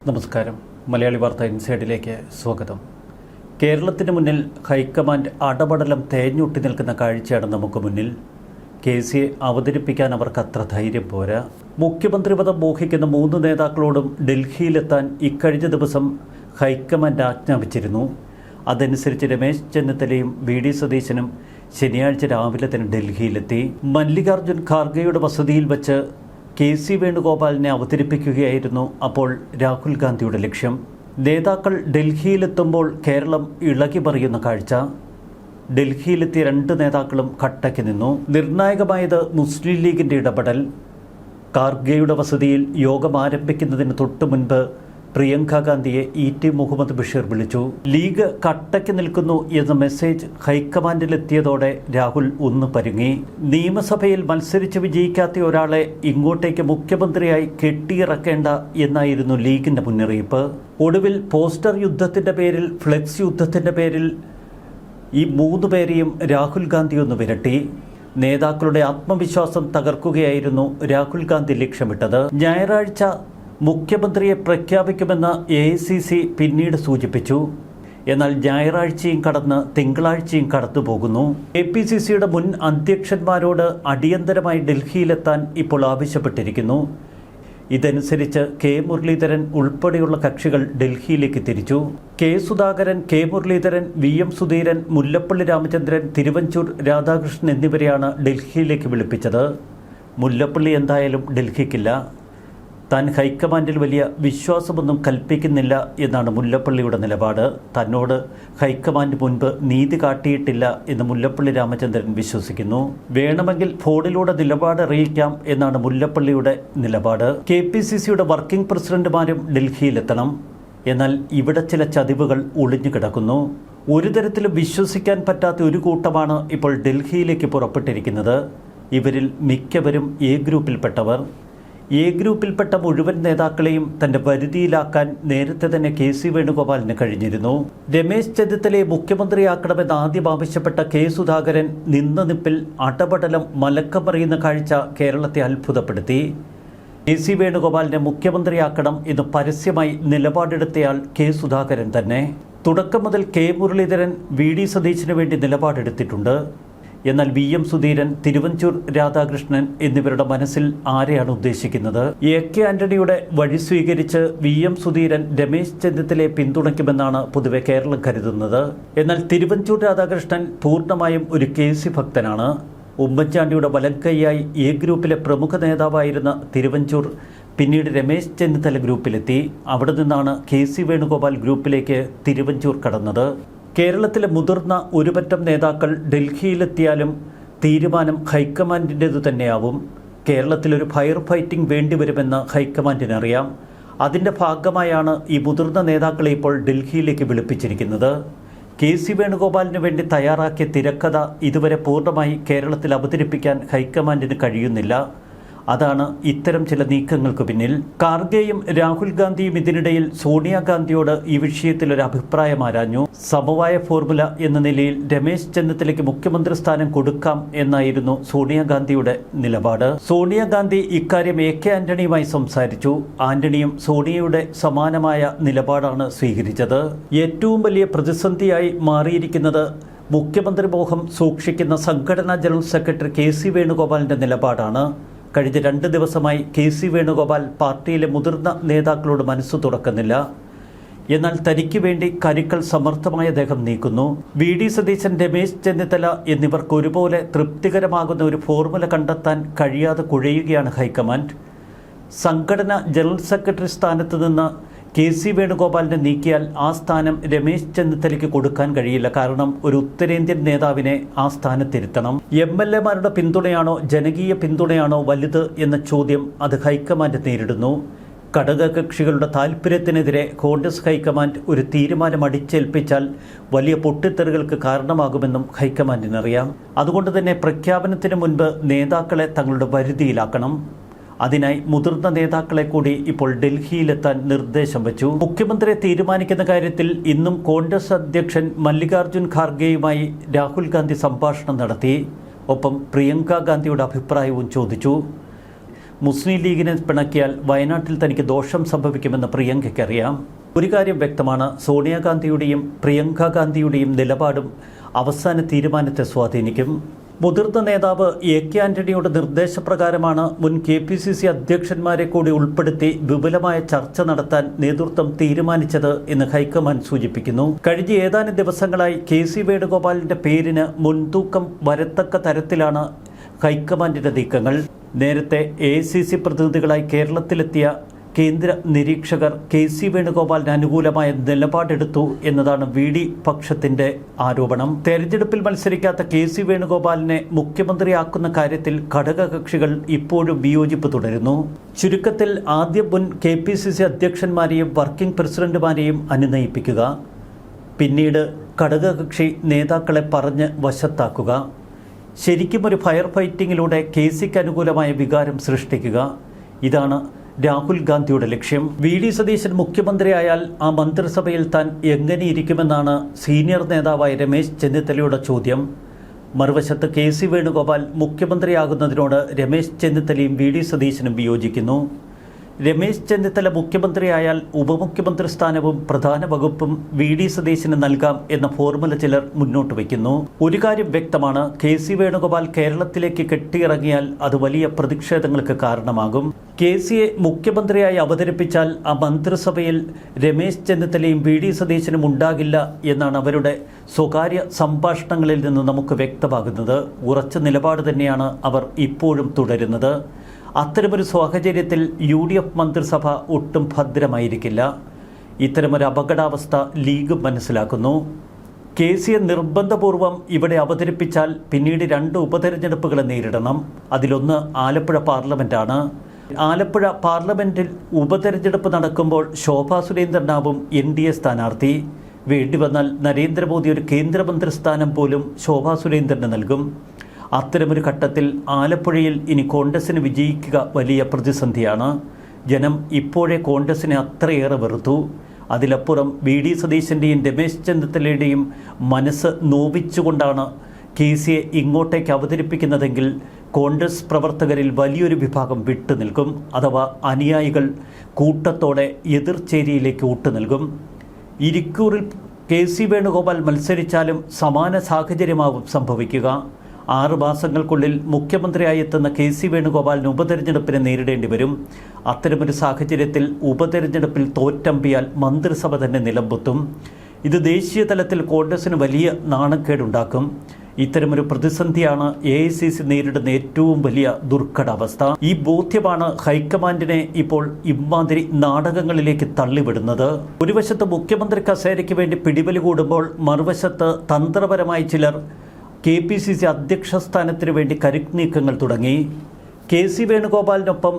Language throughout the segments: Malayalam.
നമസ്കാരം. മലയാളി വാർത്ത ഇൻസൈഡിലേക്ക് സ്വാഗതം. കേരളത്തിന് മുന്നിൽ ഹൈക്കമാൻഡ് അടപടലം തേഞ്ഞൊട്ടി നിൽക്കുന്ന കാഴ്ചയാണ് നമുക്ക് മുന്നിൽ. കേസിയെ അവതരിപ്പിക്കാൻ അവർക്ക് അത്ര ധൈര്യം പോരാ. മുഖ്യമന്ത്രി പദം മോഹിക്കുന്ന 3 നേതാക്കളോടും ഡൽഹിയിലെത്താൻ ഇക്കഴിഞ്ഞ ദിവസം ഹൈക്കമാൻഡ് ആജ്ഞാപിച്ചിരുന്നു. അതനുസരിച്ച് രമേശ് ചെന്നിത്തലയും വി ഡി സതീശനും ശനിയാഴ്ച രാവിലെ തന്നെ ഡൽഹിയിലെത്തി. മല്ലികാർജ്ജുൻ ഖാർഗെയുടെ വസതിയിൽ വച്ച് കെ.സി. വേണുഗോപാലിനെ അവതരിപ്പിക്കുകയായിരുന്നു അപ്പോൾ രാഹുൽ ഗാന്ധിയുടെ ലക്ഷ്യം. നേതാക്കൾ ഡൽഹിയിലെത്തുമ്പോൾ കേരളം ഇളകി പറയുന്ന കാഴ്ച. ഡൽഹിയിലെത്തിയ 2 നേതാക്കളും കട്ടയ്ക്ക് നിന്നു. നിർണായകമായത് മുസ്ലിം ലീഗിൻ്റെ ഇടപെടൽ. ഖാർഗെയുടെ വസതിയിൽ യോഗം ആരംഭിക്കുന്നതിന് തൊട്ടു മുൻപ് പ്രിയങ്ക ഗാന്ധിയെ ഇ.ടി. മുഹമ്മദ് ബഷീർ വിളിച്ചു. ലീഗ് കട്ടയ്ക്ക് നിൽക്കുന്നു എന്ന മെസ്സേജ് ഹൈക്കമാൻഡിലെത്തിയതോടെ രാഹുൽ ഒന്ന് പരുങ്ങി. നിയമസഭയിൽ മത്സരിച്ച് വിജയിക്കാത്ത ഒരാളെ ഇങ്ങോട്ടേക്ക് മുഖ്യമന്ത്രിയായി കെട്ടിയിറക്കേണ്ട എന്നായിരുന്നു ലീഗിന്റെ മുന്നറിയിപ്പ്. ഒടുവിൽ പോസ്റ്റർ യുദ്ധത്തിന്റെ പേരിൽ, ഫ്ലെക്സ് യുദ്ധത്തിന്റെ പേരിൽ ഈ 3 പേരെയും രാഹുൽ ഗാന്ധി ഒന്ന് വിരട്ടി. നേതാക്കളുടെ ആത്മവിശ്വാസം തകർക്കുകയായിരുന്നു രാഹുൽ ഗാന്ധി ലക്ഷ്യമിട്ടത്. ഞായറാഴ്ച മുഖ്യമന്ത്രിയെ പ്രഖ്യാപിക്കുമെന്ന് AICC പിന്നീട് സൂചിപ്പിച്ചു. എന്നാൽ ഞായറാഴ്ചയും കടന്ന് തിങ്കളാഴ്ചയും കടന്നുപോകുന്നു. APCCയുടെ മുൻ അധ്യക്ഷന്മാരോട് അടിയന്തരമായി ഡൽഹിയിലെത്താൻ ഇപ്പോൾ ആവശ്യപ്പെട്ടിരിക്കുന്നു. ഇതനുസരിച്ച് കെ മുരളീധരൻ ഉൾപ്പെടെയുള്ള കക്ഷികൾ ഡൽഹിയിലേക്ക് തിരിച്ചു. K Sudhakaran, K Muraleedharan, VM Sudheeran, Mullappally Ramachandran, Thiruvanchoor Radhakrishnan എന്നിവരെയാണ് ഡൽഹിയിലേക്ക് വിളിപ്പിച്ചത്. മുല്ലപ്പള്ളി എന്തായാലും ഡൽഹിക്കില്ല. താൻ ഹൈക്കമാൻഡിൽ വലിയ വിശ്വാസമൊന്നും കൽപ്പിക്കുന്നില്ല എന്നാണ് മുല്ലപ്പള്ളിയുടെ നിലപാട്. തന്നോട് ഹൈക്കമാൻഡ് മുൻപ് നീതി കാട്ടിയിട്ടില്ല എന്ന് മുല്ലപ്പള്ളി രാമചന്ദ്രൻ വിശ്വസിക്കുന്നു. വേണമെങ്കിൽ ഫോണിലൂടെ നിലപാട് അറിയിക്കാം എന്നാണ് മുല്ലപ്പള്ളിയുടെ നിലപാട്. KPCCയുടെ വർക്കിംഗ് പ്രസിഡന്റുമാരും ഡൽഹിയിലെത്തണം. എന്നാൽ ഇവിടെ ചില ചതിവുകൾ ഒളിഞ്ഞു കിടക്കുന്നു. ഒരു തരത്തിലും വിശ്വസിക്കാൻ പറ്റാത്ത ഒരു കൂട്ടമാണ് ഇപ്പോൾ ഡൽഹിയിലേക്ക് പുറപ്പെട്ടിരിക്കുന്നത്. ഇവരിൽ മിക്കവരും A ഗ്രൂപ്പിൽപ്പെട്ടവർ. A ഗ്രൂപ്പിൽപ്പെട്ട മുഴുവൻ നേതാക്കളെയും തന്റെ പരിധിയിലാക്കാൻ നേരത്തെ തന്നെ കെ.സി. വേണുഗോപാലിന് കഴിഞ്ഞിരുന്നു. രമേശ് ചെന്നിത്തലയെ മുഖ്യമന്ത്രിയാക്കണമെന്ന് ആദ്യം ആവശ്യപ്പെട്ട കെ. സുധാകരൻ നിന്ന നിപ്പിൽ അടപടലം മലക്കമറിയുന്ന കാഴ്ച കേരളത്തെ അത്ഭുതപ്പെടുത്തി. കെ.സി. വേണുഗോപാലിനെ മുഖ്യമന്ത്രിയാക്കണം എന്ന് പരസ്യമായി നിലപാടെടുത്തയാൾ കെ. സുധാകരൻ തന്നെ. തുടക്കം മുതൽ കെ. മുരളീധരൻ വി ഡി സതീശന് വേണ്ടി നിലപാടെടുത്തിട്ടുണ്ട്. എന്നാൽ VM സുധീരൻ, തിരുവഞ്ചൂർ രാധാകൃഷ്ണൻ എന്നിവരുടെ മനസ്സിൽ ആരെയാണ് ഉദ്ദേശിക്കുന്നത്? AK ആന്റണിയുടെ വഴി സ്വീകരിച്ച് VM സുധീരൻ രമേശ് ചെന്നിത്തലയെ പിന്തുണയ്ക്കുമെന്നാണ് പൊതുവെ കേരളം കരുതുന്നത്. എന്നാൽ തിരുവഞ്ചൂർ രാധാകൃഷ്ണൻ പൂർണ്ണമായും ഒരു KC ഭക്തനാണ്. ഉമ്മൻചാണ്ടിയുടെ വലംകൈയായി A ഗ്രൂപ്പിലെ പ്രമുഖ നേതാവായിരുന്ന തിരുവഞ്ചൂർ പിന്നീട് രമേശ് ചെന്നിത്തല ഗ്രൂപ്പിലെത്തി. അവിടെ നിന്നാണ് കെ.സി. വേണുഗോപാൽ ഗ്രൂപ്പിലേക്ക് തിരുവഞ്ചൂർ കടന്നത്. കേരളത്തിലെ മുതിർന്ന ഒരുപറ്റം നേതാക്കൾ ഡൽഹിയിലെത്തിയാലും തീരുമാനം ഹൈക്കമാൻഡിൻ്റേതു തന്നെയാവും. കേരളത്തിലൊരു ഫയർ ഫൈറ്റിംഗ് വേണ്ടിവരുമെന്ന് ഹൈക്കമാൻഡിനറിയാം. അതിൻ്റെ ഭാഗമായാണ് ഈ മുതിർന്ന നേതാക്കളെ ഇപ്പോൾ ഡൽഹിയിലേക്ക് വിളിപ്പിച്ചിരിക്കുന്നത്. കെ.സി. വേണുഗോപാലിന് വേണ്ടി തയ്യാറാക്കിയ തിരക്കഥ ഇതുവരെ പൂർണ്ണമായി കേരളത്തിൽ അവതരിപ്പിക്കാൻ ഹൈക്കമാൻഡിന് കഴിയുന്നില്ല. അതാണ് ഇത്തരം ചില നീക്കങ്ങൾക്ക് പിന്നിൽ. ഖാർഗെയും രാഹുൽ ഗാന്ധിയും ഇതിനിടയിൽ സോണിയാഗാന്ധിയോട് ഈ വിഷയത്തിൽ ഒരു അഭിപ്രായം ആരാഞ്ഞു. സമവായ ഫോർമുല എന്ന നിലയിൽ രമേശ് ചെന്നിത്തലയ്ക്ക് മുഖ്യമന്ത്രി സ്ഥാനം കൊടുക്കാം എന്നായിരുന്നു സോണിയാഗാന്ധിയുടെ നിലപാട്. സോണിയാഗാന്ധി ഇക്കാര്യം AK ആന്റണിയുമായി സംസാരിച്ചു. ആന്റണിയും സോണിയയുടെ സമാനമായ നിലപാടാണ് സ്വീകരിച്ചത്. ഏറ്റവും വലിയ പ്രതിസന്ധിയായി മാറിയിരിക്കുന്നത് മുഖ്യമന്ത്രി മോഹം സൂക്ഷിക്കുന്ന സംഘടനാ ജനറൽ സെക്രട്ടറി കെ.സി. വേണുഗോപാലിന്റെ നിലപാടാണ്. കഴിഞ്ഞ 2 ദിവസമായി കെ.സി. വേണുഗോപാൽ പാർട്ടിയിലെ മുതിർന്ന നേതാക്കളോട് മനസ്സു തുറക്കുന്നില്ല. എന്നാൽ തനിക്ക് വേണ്ടി കരുക്കൾ സമർത്ഥമായ അദ്ദേഹം നീക്കുന്നു. വി ഡി സതീശൻ, രമേശ് ചെന്നിത്തല എന്നിവർക്ക് ഒരുപോലെ തൃപ്തികരമാകുന്ന ഒരു ഫോർമുല കണ്ടെത്താൻ കഴിയാതെ കുഴയുകയാണ് ഹൈക്കമാൻഡ്. സംഘടന ജനറൽ സെക്രട്ടറി സ്ഥാനത്ത് നിന്ന് കെ.സി. വേണുഗോപാലിനെ നീക്കിയാൽ ആ സ്ഥാനം രമേശ് ചെന്നിത്തലയ്ക്ക് കൊടുക്കാൻ കഴിയില്ല. കാരണം ഒരു ഉത്തരേന്ത്യൻ നേതാവിനെ ആ സ്ഥാനത്തിരുത്തണം. MLA-മാരുടെ പിന്തുണയാണോ ജനകീയ പിന്തുണയാണോ വലുത് എന്ന ചോദ്യം അത് ഹൈക്കമാൻഡ് നേരിടുന്നു. ഘടകകക്ഷികളുടെ താൽപ്പര്യത്തിനെതിരെ കോൺഗ്രസ് ഹൈക്കമാൻഡ് ഒരു തീരുമാനം അടിച്ചേൽപ്പിച്ചാൽ വലിയ പൊട്ടിത്തെറികൾക്ക് കാരണമാകുമെന്നും ഹൈക്കമാൻഡിനറിയാം. അതുകൊണ്ട് തന്നെ പ്രഖ്യാപനത്തിന് മുൻപ് നേതാക്കളെ തങ്ങളുടെ പരിധിയിലാക്കണം. അതിനായി മുതിർന്ന നേതാക്കളെ കൂടി ഇപ്പോൾ ഡൽഹിയിലെത്താൻ നിർദ്ദേശം വച്ചു. മുഖ്യമന്ത്രിയെ തീരുമാനിക്കുന്ന കാര്യത്തിൽ ഇന്നും കോൺഗ്രസ് അധ്യക്ഷൻ മല്ലികാർജ്ജുൻ ഖാർഗെയുമായി രാഹുൽ ഗാന്ധി സംഭാഷണം നടത്തി. ഒപ്പം പ്രിയങ്ക ഗാന്ധിയുടെ അഭിപ്രായവും ചോദിച്ചു. മുസ്ലിം ലീഗിനെ പിണക്കിയാൽ വയനാട്ടിൽ തനിക്ക് ദോഷം സംഭവിക്കുമെന്ന് പ്രിയങ്കയ്ക്കറിയാം. ഒരു കാര്യം വ്യക്തമാണ്, സോണിയാഗാന്ധിയുടെയും പ്രിയങ്ക ഗാന്ധിയുടെയും നിലപാടും അവസാന തീരുമാനത്തെ സ്വാധീനിക്കും. മുതിർന്ന നേതാവ് എ കെ ആന്റണിയുടെ നിർദ്ദേശപ്രകാരമാണ് മുൻ KPCC അധ്യക്ഷന്മാരെ കൂടി ഉൾപ്പെടുത്തി വിപുലമായ ചർച്ച നടത്താൻ നേതൃത്വം തീരുമാനിച്ചത് എന്ന് ഹൈക്കമാൻഡ് സൂചിപ്പിക്കുന്നു. കഴിഞ്ഞ ഏതാനും ദിവസങ്ങളായി KC വേണുഗോപാലിന്റെ പേരിന് മുൻതൂക്കം വരത്തക്ക തരത്തിലാണ് ഹൈക്കമാൻഡിന്റെ നീക്കങ്ങൾ. നേരത്തെ AICC പ്രതിനിധികളായി കേരളത്തിലെത്തിയ കേന്ദ്ര നിരീക്ഷകർ KC വേണുഗോപാലിന് അനുകൂലമായ നിലപാടെടുത്തു എന്നതാണ് VD പക്ഷത്തിന്റെ ആരോപണം. തെരഞ്ഞെടുപ്പിൽ മത്സരിക്കാത്ത KC വേണുഗോപാലിനെ മുഖ്യമന്ത്രിയാക്കുന്ന കാര്യത്തിൽ ഘടകകക്ഷികൾ ഇപ്പോഴും വിയോജിപ്പ് തുടരുന്നു. ചുരുക്കത്തിൽ ആദ്യം മുൻ KPCC അധ്യക്ഷന്മാരെയും വർക്കിംഗ് പ്രസിഡന്റുമാരെയും അനുനയിപ്പിക്കുക, പിന്നീട് ഘടകകക്ഷി നേതാക്കളെ പറഞ്ഞ് വശത്താക്കുക, ശരിക്കും ഒരു ഫയർ ഫൈറ്റിങ്ങിലൂടെ KCക്ക് അനുകൂലമായ വികാരം സൃഷ്ടിക്കുക. ഇതാണ് രാഹുൽ ഗാന്ധിയുടെ ലക്ഷ്യം. VD സതീശൻ മുഖ്യമന്ത്രിയായാൽ ആ മന്ത്രിസഭയിൽ താൻ എങ്ങനെയിരിക്കുമെന്നാണ് സീനിയർ നേതാവായ രമേശ് ചെന്നിത്തലയുടെ ചോദ്യം. മറുവശത്ത് KC വേണുഗോപാൽ മുഖ്യമന്ത്രിയാകുന്നതിനോട് രമേശ് ചെന്നിത്തലയും VD സതീശനും വിയോജിക്കുന്നു. രമേശ് ചെന്നിത്തല മുഖ്യമന്ത്രിയായാൽ ഉപമുഖ്യമന്ത്രി സ്ഥാനവും പ്രധാന വകുപ്പും VD സതീശന് നൽകാം എന്ന ഫോർമുല ചിലർ മുന്നോട്ട് വയ്ക്കുന്നു. ഒരു കാര്യം വ്യക്തമാണ്, KC വേണുഗോപാൽ കേരളത്തിലേക്ക് കെട്ടിയിറങ്ങിയാൽ അത് വലിയ പ്രതിഷേധങ്ങൾക്ക് കാരണമാകും. KCയെ മുഖ്യമന്ത്രിയായി അവതരിപ്പിച്ചാൽ ആ മന്ത്രിസഭയിൽ രമേശ് ചെന്നിത്തലയും VD സതീശനും ഉണ്ടാകില്ല എന്നാണ് അവരുടെ സ്വകാര്യ സംഭാഷണങ്ങളിൽ നിന്ന് നമുക്ക് വ്യക്തമാകുന്നത്. ഉറച്ച നിലപാട് തന്നെയാണ് അവർ ഇപ്പോഴും തുടരുന്നത്. അത്തരമൊരു സാഹചര്യത്തിൽ UDF മന്ത്രിസഭ ഒട്ടും ഭദ്രമായിരിക്കില്ല. ഇത്തരമൊരു അപകടാവസ്ഥ ലീഗ് മനസ്സിലാക്കുന്നു. KCയെ നിർബന്ധപൂർവം ഇവിടെ അവതരിപ്പിച്ചാൽ പിന്നീട് 2 ഉപതെരഞ്ഞെടുപ്പുകളെ നേരിടണം. അതിലൊന്ന് ആലപ്പുഴ പാർലമെൻറ്റാണ്. ആലപ്പുഴ പാർലമെൻറ്റിൽ ഉപതെരഞ്ഞെടുപ്പ് നടക്കുമ്പോൾ ശോഭാ സുരേന്ദ്രനാവും NDA സ്ഥാനാർത്ഥി. വേണ്ടിവന്നാൽ നരേന്ദ്രമോദി ഒരു കേന്ദ്രമന്ത്രി സ്ഥാനം പോലും ശോഭാ സുരേന്ദ്രന് നൽകും. അത്തരമൊരു ഘട്ടത്തിൽ ആലപ്പുഴയിൽ ഇനി കോൺഗ്രസിന് വിജയിക്കുക വലിയ പ്രതിസന്ധിയാണ്. ജനം ഇപ്പോഴേ കോൺഗ്രസിനെ അത്രയേറെ വെറുത്തു. അതിലപ്പുറം VD സതീശൻ്റെയും രമേശ് ചെന്നിത്തലയുടെയും മനസ്സ് നോവിച്ചുകൊണ്ടാണ് KCയെ ഇങ്ങോട്ടേക്ക് അവതരിപ്പിക്കുന്നതെങ്കിൽ കോൺഗ്രസ് പ്രവർത്തകരിൽ വലിയൊരു വിഭാഗം വിട്ടുനിൽക്കും. അഥവാ അനുയായികൾ കൂട്ടത്തോടെ എതിർചേരിയിലേക്ക് വിട്ടുനിൽക്കും. ഇരിക്കൂറിൽ KC വേണുഗോപാൽ മത്സരിച്ചാലും സമാന സാഹചര്യമാവും സംഭവിക്കുക. 6 മാസങ്ങൾക്കുള്ളിൽ മുഖ്യമന്ത്രിയായി എത്തുന്ന KC വേണുഗോപാലിന് ഉപതെരഞ്ഞെടുപ്പിനെ നേരിടേണ്ടി വരും. അത്തരമൊരു സാഹചര്യത്തിൽ ഉപതെരഞ്ഞെടുപ്പിൽ തോറ്റമ്പിയാൽ മന്ത്രിസഭ തന്നെ നിലംപൊത്തും. ഇത് ദേശീയ തലത്തിൽ കോൺഗ്രസിന് വലിയ നാണക്കേടുണ്ടാക്കും. ഇത്തരമൊരു പ്രതിസന്ധിയാണ് AICC നേരിടുന്ന ഏറ്റവും വലിയ ദുർഘടാവസ്ഥ. ഈ ബോധ്യമാണ് ഹൈക്കമാൻഡിനെ ഇപ്പോൾ ഇമ്മാതിരി നാടകങ്ങളിലേക്ക് തള്ളിവിടുന്നത്. ഒരു വശത്ത് മുഖ്യമന്ത്രി കസേരയ്ക്ക് വേണ്ടി പിടിവലി കൂടുമ്പോൾ മറുവശത്ത് തന്ത്രപരമായി ചിലർ KPCC അധ്യക്ഷ സ്ഥാനത്തിനു വേണ്ടി കരുനീക്കങ്ങൾ തുടങ്ങി. KC വേണുഗോപാലിനൊപ്പം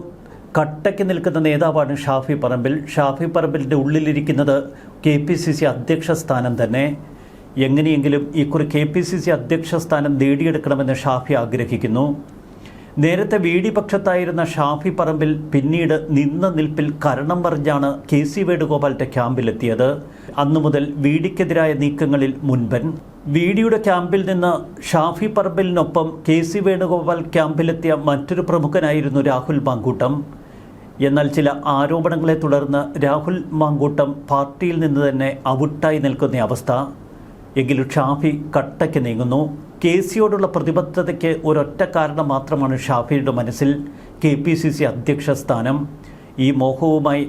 കട്ടയ്ക്ക് നിൽക്കുന്ന നേതാവാണ് ഷാഫി പറമ്പിൽ. ഷാഫി പറമ്പിലിൻ്റെ ഉള്ളിലിരിക്കുന്നത് KPCC അധ്യക്ഷ സ്ഥാനം തന്നെ. എങ്ങനെയെങ്കിലും ഇക്കുറി KPCC അധ്യക്ഷ സ്ഥാനം നേടിയെടുക്കണമെന്ന് ഷാഫി ആഗ്രഹിക്കുന്നു. നേരത്തെ VD പക്ഷത്തായിരുന്ന ഷാഫി പറമ്പിൽ പിന്നീട് നിന്ന നിൽപ്പിൽ കരണം പറഞ്ഞാണ് KC വേണുഗോപാലിൻ്റെ ക്യാമ്പിലെത്തിയത്. അന്നു മുതൽ VDക്കെതിരായ നീക്കങ്ങളിൽ മുൻപൻ. VDയുടെ ക്യാമ്പിൽ നിന്ന് ഷാഫി പറമ്പിലിനൊപ്പം KC വേണുഗോപാൽ ക്യാമ്പിലെത്തിയ മറ്റൊരു പ്രമുഖനായിരുന്നു രാഹുൽ മാങ്കൂട്ടം. എന്നാൽ ചില ആരോപണങ്ങളെ തുടർന്ന് രാഹുൽ മാങ്കൂട്ടം പാർട്ടിയിൽ നിന്ന് തന്നെ ഔട്ടായി നിൽക്കുന്ന അവസ്ഥ. എങ്കിലും ഷാഫി കട്ടയ്ക്ക് നീങ്ങുന്നു. KCയോടുള്ള പ്രതിബദ്ധതയ്ക്ക് ഒരൊറ്റ കാരണം മാത്രമാണ് ഷാഫിയുടെ മനസ്സിൽ, KPCC അധ്യക്ഷ സ്ഥാനം. ഈ മോഹവുമായി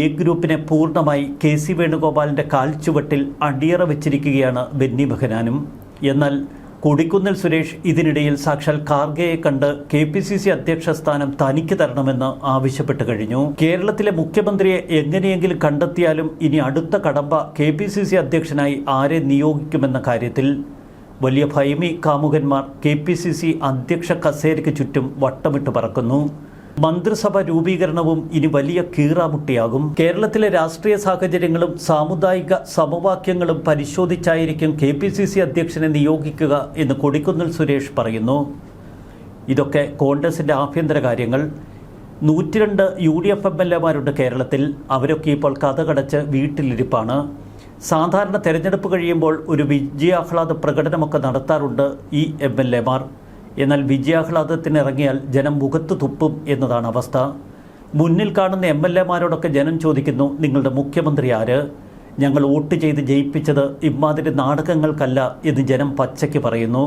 A ഗ്രൂപ്പിനെ പൂർണ്ണമായി KC വേണുഗോപാലിൻ്റെ കാൽച്ചുവട്ടിൽ അടിയറ വെച്ചിരിക്കുകയാണ് ബെന്നി ബെഹനാനും. എന്നാൽ കൊടിക്കുന്നിൽ സുരേഷ് ഇതിനിടയിൽ സാക്ഷാൽ ഖാർഗെയെ കണ്ട് KPCC അധ്യക്ഷ സ്ഥാനം തനിക്ക് തരണമെന്ന് ആവശ്യപ്പെട്ടു കഴിഞ്ഞു. കേരളത്തിലെ മുഖ്യമന്ത്രിയെ എങ്ങനെയെങ്കിലും കണ്ടെത്തിയാലും ഇനി അടുത്ത കടമ്പ KPCC അധ്യക്ഷനായി ആരെ നിയോഗിക്കുമെന്ന കാര്യത്തിൽ വലിയ ഭയമി കാമുകന്മാർ KPCC അധ്യക്ഷ കസേരയ്ക്ക് ചുറ്റും വട്ടമിട്ട് പറക്കുന്നു. മന്ത്രിസഭ രൂപീകരണവും ഇനി വലിയ കീറാമുട്ടിയാകും. കേരളത്തിലെ രാഷ്ട്രീയ സാഹചര്യങ്ങളും സാമുദായിക സമവാക്യങ്ങളും പരിശോധിച്ചായിരിക്കും KPCC അധ്യക്ഷനെ നിയോഗിക്കുക എന്ന് കൊടിക്കുന്നിൽ സുരേഷ് പറയുന്നു. ഇതൊക്കെ കോൺഗ്രസിൻ്റെ ആഭ്യന്തര കാര്യങ്ങൾ. 102 UDF MLAമാരുണ്ട് കേരളത്തിൽ. അവരൊക്കെ ഇപ്പോൾ കഥകടച്ച് വീട്ടിലിരിപ്പാണ്. സാധാരണ തെരഞ്ഞെടുപ്പ് കഴിയുമ്പോൾ ഒരു വിജയാഹ്ലാദ പ്രകടനമൊക്കെ നടത്താറുണ്ട് ഈ MLAമാർ. എന്നാൽ വിജയാഹ്ലാദത്തിനിറങ്ങിയാൽ ജനം മുഖത്ത് തുപ്പും എന്നതാണ് അവസ്ഥ. മുന്നിൽ കാണുന്ന MLA-മാരോടൊക്കെ ജനം ചോദിക്കുന്നു, നിങ്ങളുടെ മുഖ്യമന്ത്രി ആര്? ഞങ്ങൾ വോട്ട് ചെയ്ത് ജയിപ്പിച്ചത് ഇമ്മാതിരി നാടകങ്ങൾക്കല്ല എന്ന് ജനം പച്ചയ്ക്ക് പറയുന്നു.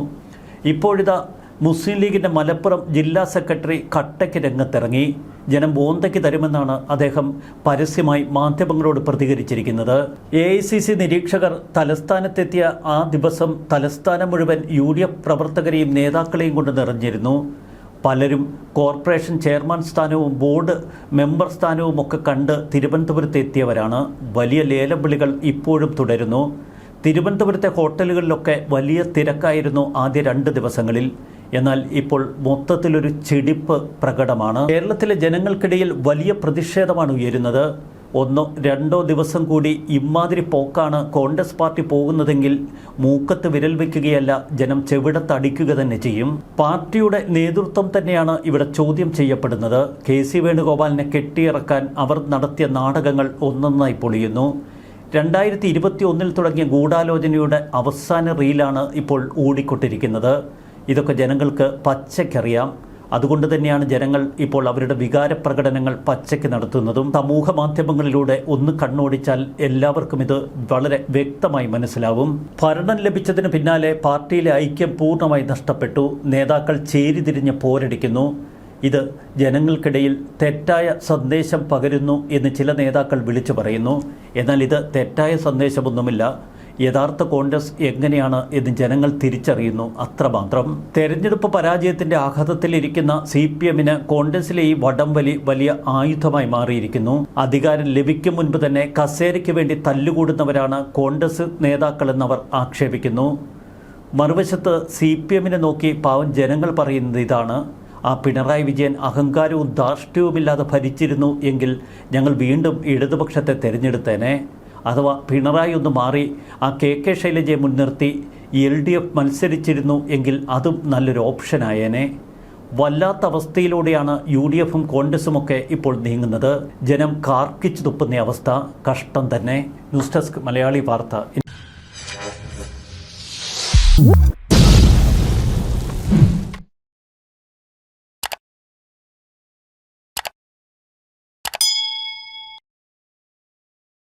ഇപ്പോഴിതാ മുസ്ലിം ലീഗിൻ്റെ മലപ്പുറം ജില്ലാ സെക്രട്ടറി കട്ടയ്ക്ക് രംഗത്തിറങ്ങി. ജനം ബോന്തയ്ക്ക് തരുമെന്നാണ് അദ്ദേഹം പരസ്യമായി മാധ്യമങ്ങളോട് പ്രതികരിച്ചിരിക്കുന്നത്. AICC നിരീക്ഷകർ തലസ്ഥാനത്തെത്തിയ ആ ദിവസം തലസ്ഥാനം മുഴുവൻ UDF പ്രവർത്തകരെയും നേതാക്കളെയും കൊണ്ട് നിറഞ്ഞിരുന്നു. പലരും കോർപ്പറേഷൻ ചെയർമാൻ സ്ഥാനവും ബോർഡ് മെമ്പർ സ്ഥാനവും ഒക്കെ കണ്ട് തിരുവനന്തപുരത്ത് എത്തിയവരാണ്. വലിയ ലേലം വിളികൾ ഇപ്പോഴും തുടരുന്നു. തിരുവനന്തപുരത്തെ ഹോട്ടലുകളിലൊക്കെ വലിയ തിരക്കായിരുന്നു ആദ്യ 2 ദിവസങ്ങളിൽ. എന്നാൽ ഇപ്പോൾ മൊത്തത്തിലൊരു ചെടിപ്പ് പ്രകടമാണ്. കേരളത്തിലെ ജനങ്ങൾക്കിടയിൽ വലിയ പ്രതിഷേധമാണ് ഉയരുന്നത്. 1-2 ദിവസം കൂടി ഇമ്മാതിരി പോക്കാണ് കോൺഗ്രസ് പാർട്ടി പോകുന്നതെങ്കിൽ മൂക്കത്ത് വിരൽ വയ്ക്കുകയല്ല, ജനം ചെവിടത്തടിക്കുക തന്നെ ചെയ്യും. പാർട്ടിയുടെ നേതൃത്വം തന്നെയാണ് ഇവിടെ ചോദ്യം ചെയ്യപ്പെടുന്നത്. KC വേണുഗോപാലിനെ കെട്ടിയിറക്കാൻ അവർ നടത്തിയ നാടകങ്ങൾ ഒന്നൊന്നായി പൊളിയുന്നു. 2021 തുടങ്ങിയ ഗൂഢാലോചനയുടെ അവസാന റീലാണ് ഇപ്പോൾ ഓടിക്കൊണ്ടിരിക്കുന്നത്. ഇതൊക്കെ ജനങ്ങൾക്ക് പച്ചയ്ക്കറിയാം. അതുകൊണ്ട് തന്നെയാണ് ജനങ്ങൾ ഇപ്പോൾ അവരുടെ വികാരപ്രകടനങ്ങൾ പച്ചയ്ക്ക് നടത്തുന്നതും. സമൂഹ മാധ്യമങ്ങളിലൂടെ ഒന്ന് കണ്ണോടിച്ചാൽ എല്ലാവർക്കും ഇത് വളരെ വ്യക്തമായി മനസ്സിലാവും. ഭരണം ലഭിച്ചതിന് പിന്നാലെ പാർട്ടിയിലെ ഐക്യം പൂർണ്ണമായി നഷ്ടപ്പെട്ടു. നേതാക്കൾ ചേരിതിരിഞ്ഞ് പോരടിക്കുന്നു. ഇത് ജനങ്ങൾക്കിടയിൽ തെറ്റായ സന്ദേശം പകരുന്നു എന്ന് ചില നേതാക്കൾ വിളിച്ചു പറയുന്നു. എന്നാൽ ഇത് തെറ്റായ സന്ദേശമൊന്നുമില്ല. യഥാർത്ഥ കോൺഗ്രസ് എങ്ങനെയാണ് എന്ന് ജനങ്ങൾ തിരിച്ചറിയുന്നു, അത്രമാത്രം. തെരഞ്ഞെടുപ്പ് പരാജയത്തിൻ്റെ ആഘാതത്തിലിരിക്കുന്ന CPM-ന് കോൺഗ്രസിലെ ഈ വടംവലി വലിയ ആയുധമായി മാറിയിരിക്കുന്നു. അധികാരം ലഭിക്കും മുൻപ് തന്നെ കസേരയ്ക്ക് വേണ്ടി തല്ലുകൂടുന്നവരാണ് കോൺഗ്രസ് നേതാക്കളെന്നവർ ആക്ഷേപിക്കുന്നു. മറുവശത്ത് CPM-നെ നോക്കി പാവം ജനങ്ങൾ പറയുന്നത് ഇതാണ്: ആ പിണറായി വിജയൻ അഹങ്കാരവും ധാർഷ്ട്യവുമില്ലാതെ ഭരിച്ചിരുന്നു എങ്കിൽ ഞങ്ങൾ വീണ്ടും ഇടതുപക്ഷത്തെ തിരഞ്ഞെടുത്തേനെ. അഥവാ പിണറായി ഒന്ന് മാറി ആ KK ശൈലജയെ മുൻനിർത്തി LDF മത്സരിച്ചിരുന്നു എങ്കിൽ അതും നല്ലൊരു ഓപ്ഷനായേനെ. വല്ലാത്ത അവസ്ഥയിലൂടെയാണ് UDF-ഉം കോൺഗ്രസുമൊക്കെ ഇപ്പോൾ നീങ്ങുന്നത്. ജനം കാർക്കിച്ചു തുപ്പുന്ന അവസ്ഥ കഷ്ടം തന്നെ. ന്യൂസ് ഡെസ്ക് മലയാളി വാർത്ത.